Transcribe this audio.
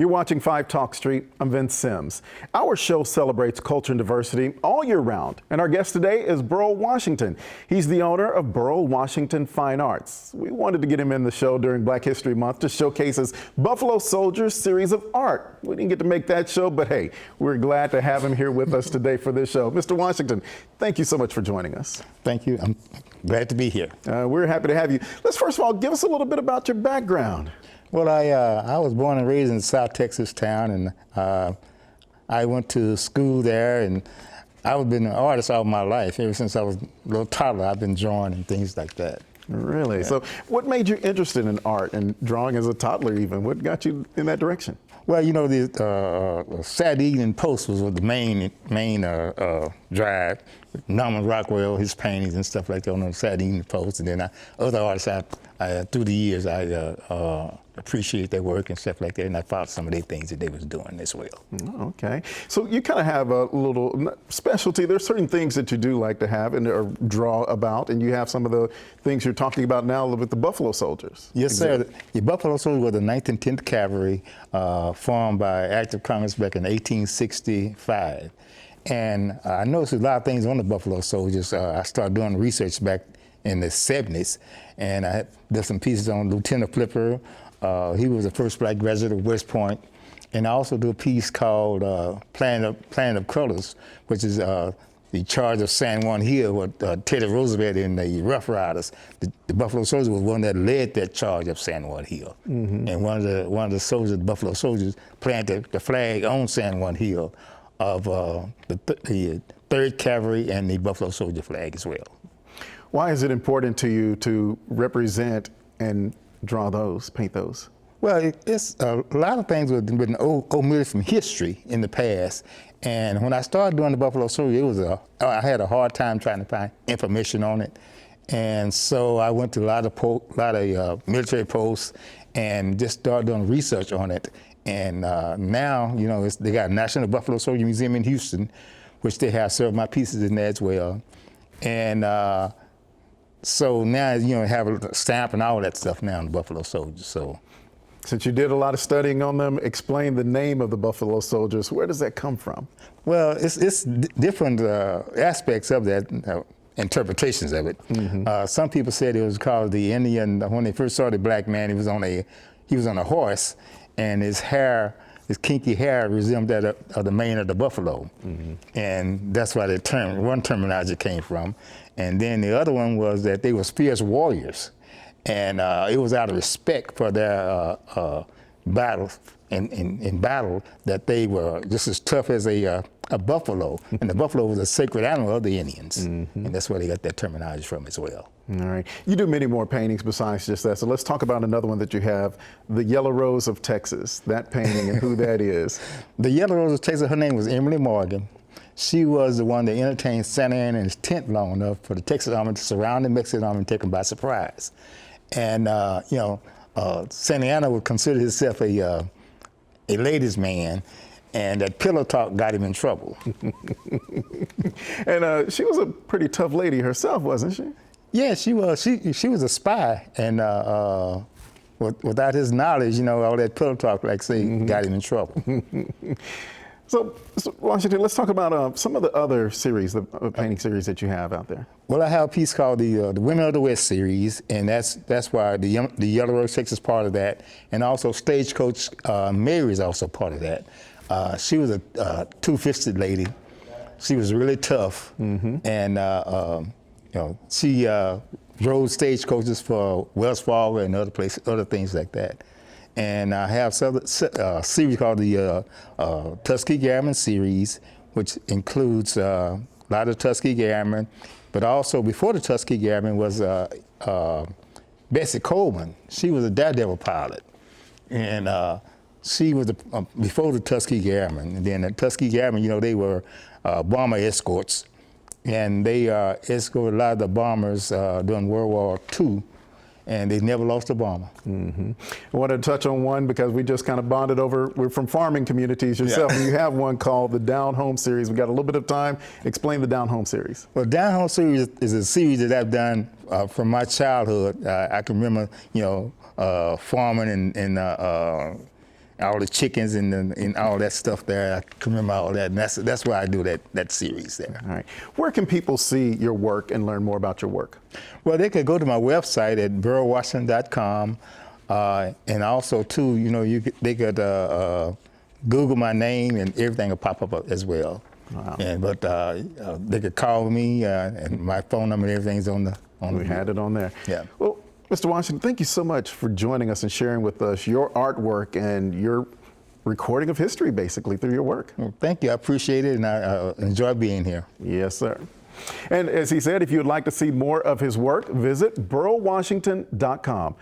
You're watching 5 Talk Street. I'm Vince Sims. Our show celebrates culture and diversity all year round. And our guest today is Burl Washington. He's the owner of Burl Washington Fine Arts. We wanted to get him in the show during Black History Month to showcase his Buffalo Soldiers series of art. We didn't get to make that show, but hey, we're glad to have him here with us today for this show. Mr. Washington, thank you so much for joining us. Thank you. I'm glad to be here. We're happy to have you. Let's first of all give us a little bit about your background. Well, I was born and raised in a South Texas town, and I went to school there, and I've been an artist all my life. Ever since I was a little toddler, I've been drawing and things like that. Really? Yeah. So what made you interested in art and drawing as a toddler even? What got you in that direction? Well, you know, the Saturday Evening Post was the main drive. Norman Rockwell, his paintings and stuff like that on the Saturday Evening Post, and then other artists through the years I appreciate their work and stuff like that, and I found some of the things that they was doing as well. Oh, okay. So you kind of have a little specialty. There's certain things that you do like to have and or draw about, and you have some of the things you're talking about now with the Buffalo Soldiers. Yes, sir. The Buffalo Soldiers were the 9th and 10th Cavalry, formed by Act of Congress back in 1865. And I noticed a lot of things on the Buffalo Soldiers. I started doing research back in the 70s, and I did some pieces on Lieutenant Flipper. He was the first black graduate of West Point. And I also do a piece called Planet of Colors, which is the charge of San Juan Hill with Teddy Roosevelt and the Rough Riders. The Buffalo Soldiers was one that led that charge of San Juan Hill. Mm-hmm. And one of the soldiers, the Buffalo Soldiers, planted the flag on San Juan Hill of the 3rd Cavalry and the Buffalo Soldier flag as well. Why is it important to you to represent and draw those, paint those? Well, it's a lot of things with omitted from history in the past. And when I started doing the Buffalo Soldier, I had a hard time trying to find information on it. And so I went to a lot of military posts and just started doing research on it. And now, you know, they got a National Buffalo Soldier Museum in Houston, which they have several of my pieces in there as well. And so now, you know, have a stamp and all that stuff now on the Buffalo Soldiers. So, since you did a lot of studying on them, explain the name of the Buffalo Soldiers. Where does that come from? Well, it's different aspects of that, interpretations of it. Mm-hmm. Some people said it was called the Indian. When they first saw the black man, he was on a horse, and his kinky hair resembled that of the mane of the buffalo. Mm-hmm. And that's why one terminology came from. And then the other one was that they were fierce warriors. And it was out of respect for their battle, in battle, that they were just as tough as a buffalo. And the buffalo was a sacred animal of the Indians. Mm-hmm. And that's where they got that terminology from as well. All right. You do many more paintings besides just that. So let's talk about another one that you have, the Yellow Rose of Texas, that painting and who that is. The Yellow Rose of Texas, her name was Emily Morgan. She was the one that entertained Santa Anna in his tent long enough for the Texas Army to surround the Mexican Army and take them by surprise. And, you know, Santa Anna would consider himself a ladies' man, and that pillow talk got him in trouble. And she was a pretty tough lady herself, wasn't she? Yeah, she was. She was a spy, and without his knowledge, you know, all that pillow talk, like say, mm-hmm. got him in trouble. So Washington, let's talk about some of the other series, the painting series that you have out there. Well, I have a piece called the Women of the West series, and that's why the Yellow Rose Texas is part of that, and also Stagecoach Mary is also part of that. She was a two-fisted lady. She was really tough, mm-hmm. and you know, she drove stagecoaches for Wells Fargo and other things like that. And I have a series called the Tuskegee Airmen series, which includes a lot of Tuskegee Airmen, but also before the Tuskegee Airmen was Bessie Coleman. She was a daredevil pilot, and she was before the Tuskegee Airmen. And then the Tuskegee Airmen, you know, they were bomber escorts, and they escorted a lot of the bombers during World War II. And they never lost a bomber. Mm-hmm. I wanted to touch on one because we just kind of bonded over, we're from farming communities yourself, yeah. And you have one called the Down Home series. We got a little bit of time. Explain the Down Home series. Well, Down Home series is a series that I've done from my childhood. I can remember, you know, farming and all the chickens and all that stuff there. I can remember all that, and that's why I do that series there. All right. Where can people see your work and learn more about your work? Well, they could go to my website at burlwashington.com, and also too, you know, they could Google my name and everything will pop up as well. Wow. But they could call me, and my phone number and everything's on the. We had it on there. Yeah. Well, Mr. Washington, thank you so much for joining us and sharing with us your artwork and your recording of history, basically, through your work. Well, thank you. I appreciate it, and I enjoy being here. Yes, sir. And as he said, if you would like to see more of his work, visit burlwashington.com.